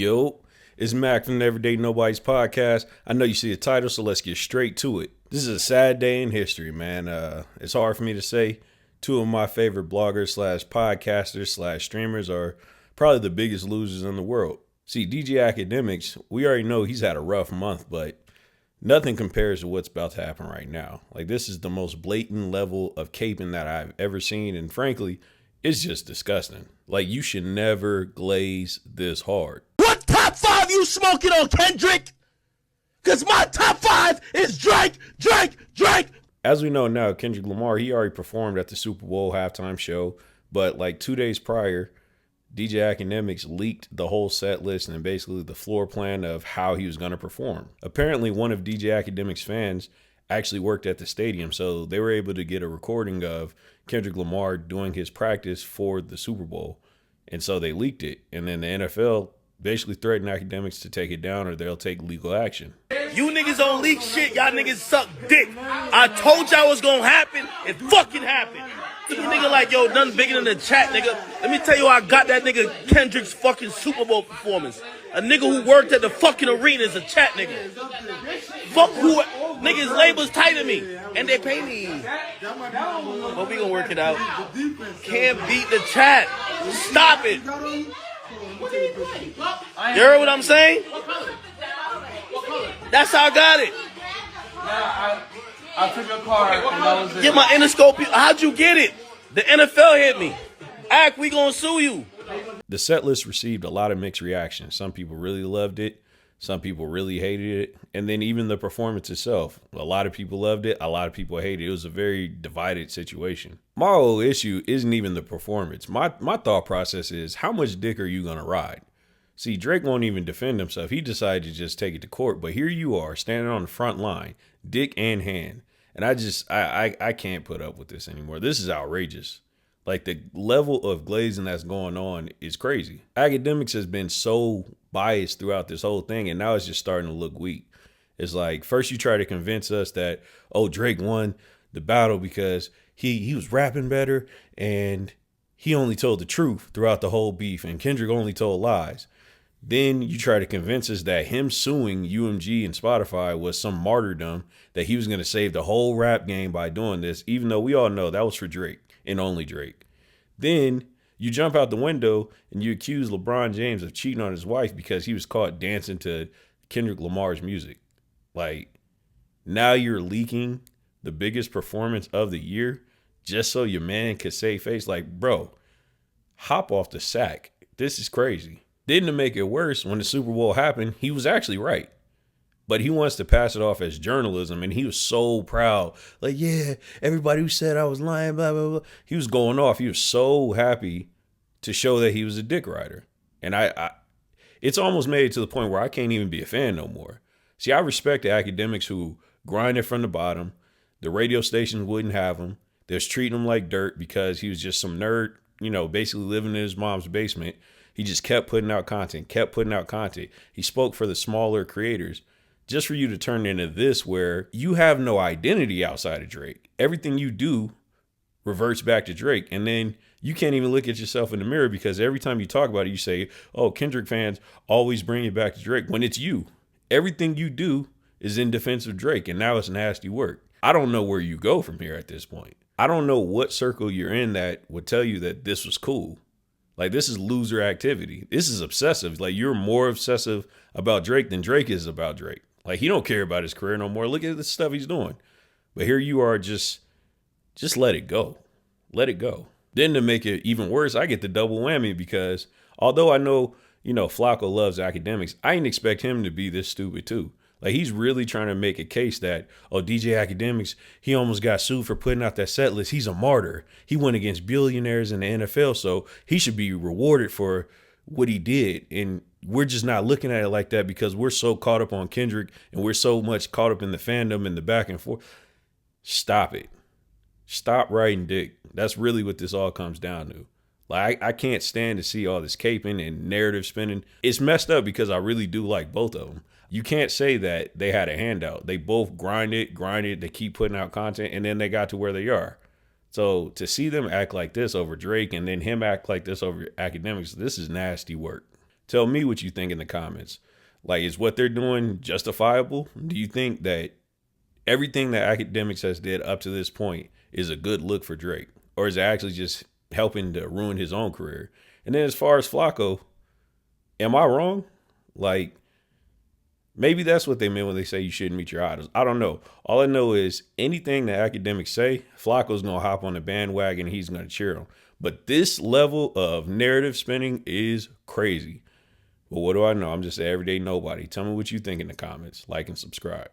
Yo, it's Mac from the Everyday Nobody's podcast. I know you see the title, so let's get straight to it. This is a sad day in history, man. It's hard for me to say. Two of my favorite bloggers slash podcasters slash streamers are probably the biggest losers in the world. See, DJ Akademiks, we already know he's had a rough month, but nothing compares to what's about to happen right now. Like, this is the most blatant level of caping that I've ever seen, and frankly, it's just disgusting. Like, you should never glaze this hard. What top five you smoking on, Kendrick? Because my top five is Drake. As we know now, Kendrick Lamar, he already performed at the Super Bowl halftime show, but like 2 days prior, DJ Akademiks leaked the whole set list and basically the floor plan of how he was going to perform. Apparently, one of DJ Akademiks' fans actually worked at the stadium, so they were able to get a recording of Kendrick Lamar doing his practice for the Super Bowl. And so they leaked it. And then the NFL basically threatened Akademiks to take it down or they'll take legal action. You niggas don't leak shit. Y'all niggas suck dick. I told y'all what's gonna happen. It fucking happened. You nigga like, yo, nothing bigger than the chat, nigga. Let me tell you how I got that nigga Kendrick's fucking Super Bowl performance. A nigga who worked at the fucking arena is a chat nigga. Fuck who, niggas labels tight to me. And they pay me. But we gonna work it out. Can't beat the chat. Stop it. You heard what I'm saying? That's how I got it. I took your car and that was it. Get my Interscope. How'd you get it? The NFL hit me. Act, we gonna sue you. The set list received a lot of mixed reactions. Some people really loved it. Some people really hated it. And then even the performance itself. A lot of people loved it. A lot of people hated it. It was a very divided situation. My whole issue isn't even the performance. My thought process is, how much dick are you going to ride? See, Drake won't even defend himself. He decided to just take it to court. But here you are standing on the front line, dick in hand. And I can't put up with this anymore. This is outrageous. Like, the level of glazing that's going on is crazy. Akademiks has been so biased throughout this whole thing, and now it's just starting to look weak. It's like, first you try to convince us that, oh, Drake won the battle because he was rapping better and he only told the truth throughout the whole beef and Kendrick only told lies. Then you try to convince us that him suing UMG and Spotify was some martyrdom, that he was going to save the whole rap game by doing this, even though we all know that was for Drake and only Drake. Then you jump out the window and you accuse LeBron James of cheating on his wife because he was caught dancing to Kendrick Lamar's music. Like, now you're leaking the biggest performance of the year just so your man could save face. Like, bro, hop off the sack. This is crazy. Then to make it worse, when the Super Bowl happened, he was actually right. But he wants to pass it off as journalism, and he was so proud. Like, yeah, everybody who said I was lying, blah, blah, blah. He was going off. He was so happy to show that he was a dick rider. And it's almost made it to the point where I can't even be a fan no more. See, I respect the Akademiks who grinded from the bottom. The radio stations wouldn't have him. They was treating him like dirt because he was just some nerd, basically living in his mom's basement. He just kept putting out content. He spoke for the smaller creators. Just for you to turn into this where you have no identity outside of Drake. Everything you do reverts back to Drake. And then you can't even look at yourself in the mirror because every time you talk about it, you say, oh, Kendrick fans always bring it back to Drake, when it's you. Everything you do is in defense of Drake, and now it's nasty work. I don't know where you go from here at this point. I don't know what circle you're in that would tell you that this was cool. Like, this is loser activity. This is obsessive. Like, you're more obsessive about Drake than Drake is about Drake. Like, he don't care about his career no more. Look at the stuff he's doing. But here you are, just let it go. Let it go. Then to make it even worse, I get the double whammy because although I know, Flakko loves Akademiks, I didn't expect him to be this stupid too. Like, he's really trying to make a case that, oh, DJ Akademiks, he almost got sued for putting out that set list. He's a martyr. He went against billionaires in the NFL, so he should be rewarded for what he did. And we're just not looking at it like that because we're so caught up on Kendrick and we're so much caught up in the fandom and the back and forth. Stop it. Stop writing dick. That's really what this all comes down to. Like, I can't stand to see all this caping and narrative spinning. It's messed up because I really do like both of them. You can't say that they had a handout. They both grinded, they keep putting out content, and then they got to where they are. So to see them act like this over Drake and then him act like this over Akademiks, this is nasty work. Tell me what you think in the comments. Like, is what they're doing justifiable? Do you think that everything that Akademiks has did up to this point is a good look for Drake? Or is it actually just helping to ruin his own career? And then as far as Flakko, am I wrong? Like, maybe that's what they meant when they say you shouldn't meet your idols. I don't know. All I know is anything that Akademiks say, Flakko's going to hop on the bandwagon and he's going to cheer him. But this level of narrative spinning is crazy. But what do I know? I'm just an everyday nobody. Tell me what you think in the comments. Like and subscribe.